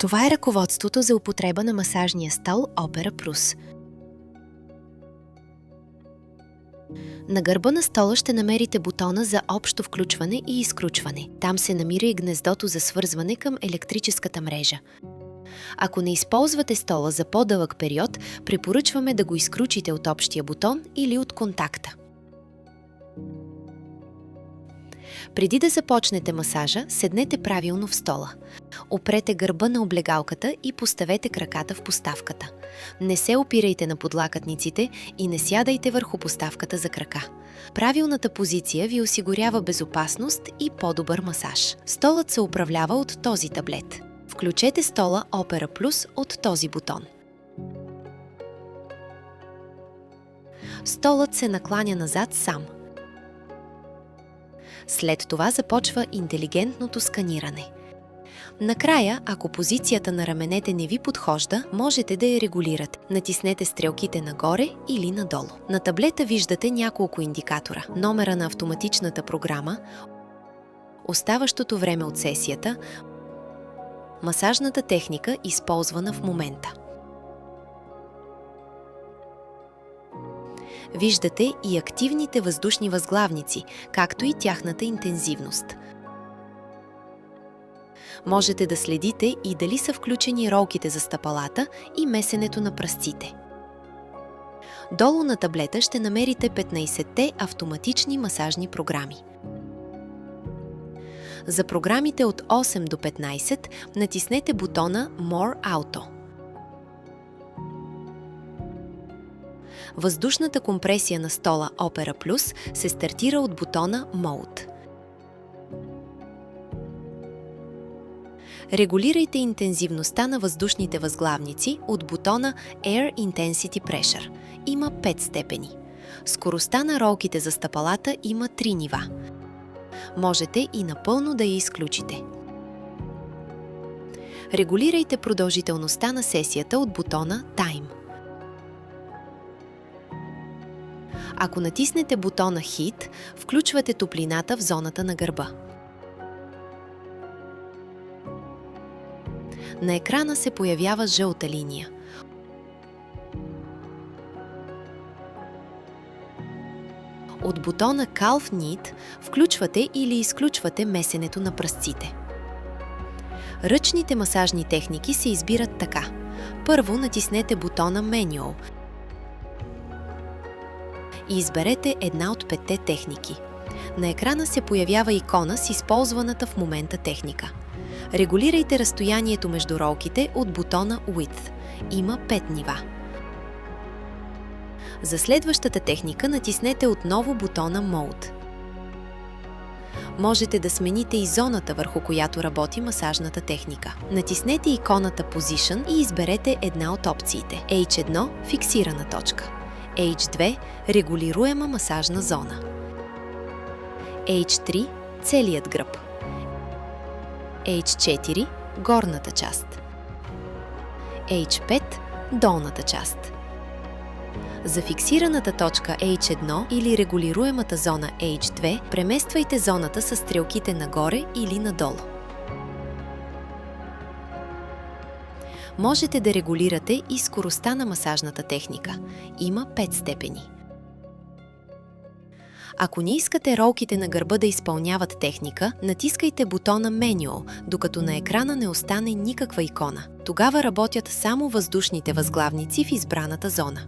Това е ръководството за употреба на масажния стол Opera Plus. На гърба на стола ще намерите бутона за общо включване и изключване. Там се намира и гнездото за свързване към електрическата мрежа. Ако не използвате стола за по-дълъг период, препоръчваме да го изключите от общия бутон или от контакта. Преди да започнете масажа, седнете правилно в стола. Опрете гърба на облегалката и поставете краката в поставката. Не се опирайте на подлакътниците и не сядайте върху поставката за крака. Правилната позиция ви осигурява безопасност и по-добър масаж. Столът се управлява от този таблет. Включете стола Opera Plus от този бутон. Столът се накланя назад сам. След това започва интелигентното сканиране. Накрая, ако позицията на раменете не ви подхожда, можете да я регулирате. Натиснете стрелките нагоре или надолу. На таблета виждате няколко индикатора. Номера на автоматичната програма, оставащото време от сесията, масажната техника, използвана в момента. Виждате и активните въздушни възглавници, както и тяхната интензивност. Можете да следите и дали са включени ролките за стъпалата и месенето на пръстците. Долу на таблета ще намерите 15-те автоматични масажни програми. За програмите от 8 до 15 натиснете бутона More Auto. Въздушната компресия на стола Opera Plus се стартира от бутона Mode. Регулирайте интензивността на въздушните възглавници от бутона Air Intensity Pressure. Има 5 степени. Скоростта на ролките за стъпалата има 3 нива. Можете и напълно да я изключите. Регулирайте продължителността на сесията от бутона Time. Ако натиснете бутона Heat, включвате топлината в зоната на гърба. На екрана се появява жълта линия. От бутона Calf Knit включвате или изключвате месенето на пръстците. Ръчните масажни техники се избират така. Първо натиснете бутона Manual и изберете една от 5-те техники. На екрана се появява икона с използваната в момента техника. Регулирайте разстоянието между ролките от бутона Width. Има 5 нива. За следващата техника натиснете отново бутона Mode. Можете да смените и зоната, върху която работи масажната техника. Натиснете иконата Position и изберете една от опциите. H1 – фиксирана точка. H2 – регулируема масажна зона. H3 – целият гръб. H4 – горната част. H5 – долната част. За фиксираната точка H1 или регулируемата зона H2 премествайте зоната с стрелките нагоре или надолу. Можете да регулирате и скоростта на масажната техника. Има 5 степени. Ако не искате ролките на гърба да изпълняват техника, натискайте бутона Manual, докато на екрана не остане никаква икона. Тогава работят само въздушните възглавници в избраната зона.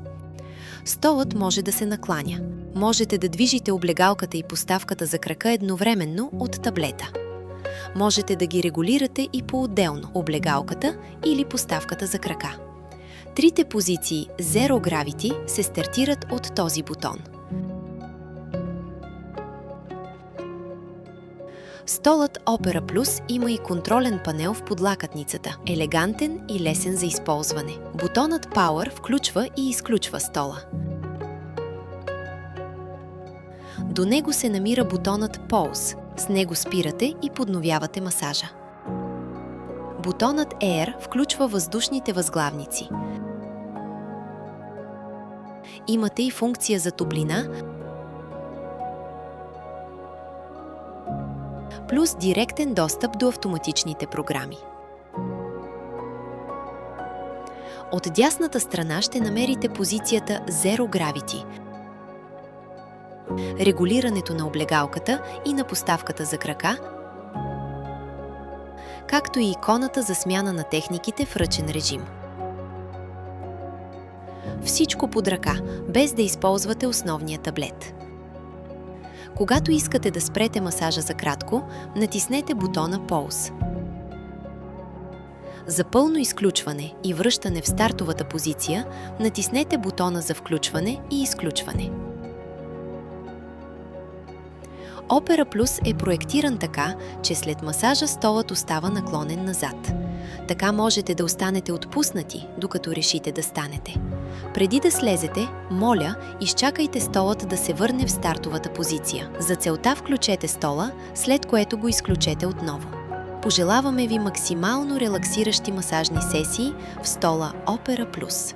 Столът може да се накланя. Можете да движите облегалката и поставката за крака едновременно от таблета. Можете да ги регулирате и по-отделно – облегалката или поставката за крака. Трите позиции Zero Gravity се стартират от този бутон. Столът Opera Plus има и контролен панел в подлакътницата, елегантен и лесен за използване. Бутонът Power включва и изключва стола. До него се намира бутонът Pause. С него спирате и подновявате масажа. Бутонът Air включва въздушните възглавници. Имате и функция за топлина, плюс директен достъп до автоматичните програми. От дясната страна ще намерите позицията Zero Gravity, регулирането на облегалката и на поставката за крака, както и иконата за смяна на техниките в ръчен режим. Всичко под ръка, без да използвате основния таблет. Когато искате да спрете масажа за кратко, натиснете бутона Pause. За пълно изключване и връщане в стартовата позиция, натиснете бутона за включване и изключване. Opera Plus е проектиран така, че след масажа столът остава наклонен назад. Така можете да останете отпуснати, докато решите да станете. Преди да слезете, моля, изчакайте столът да се върне в стартовата позиция. За целта включете стола, след което го изключете отново. Пожелаваме ви максимално релаксиращи масажни сесии в стола Opera Plus.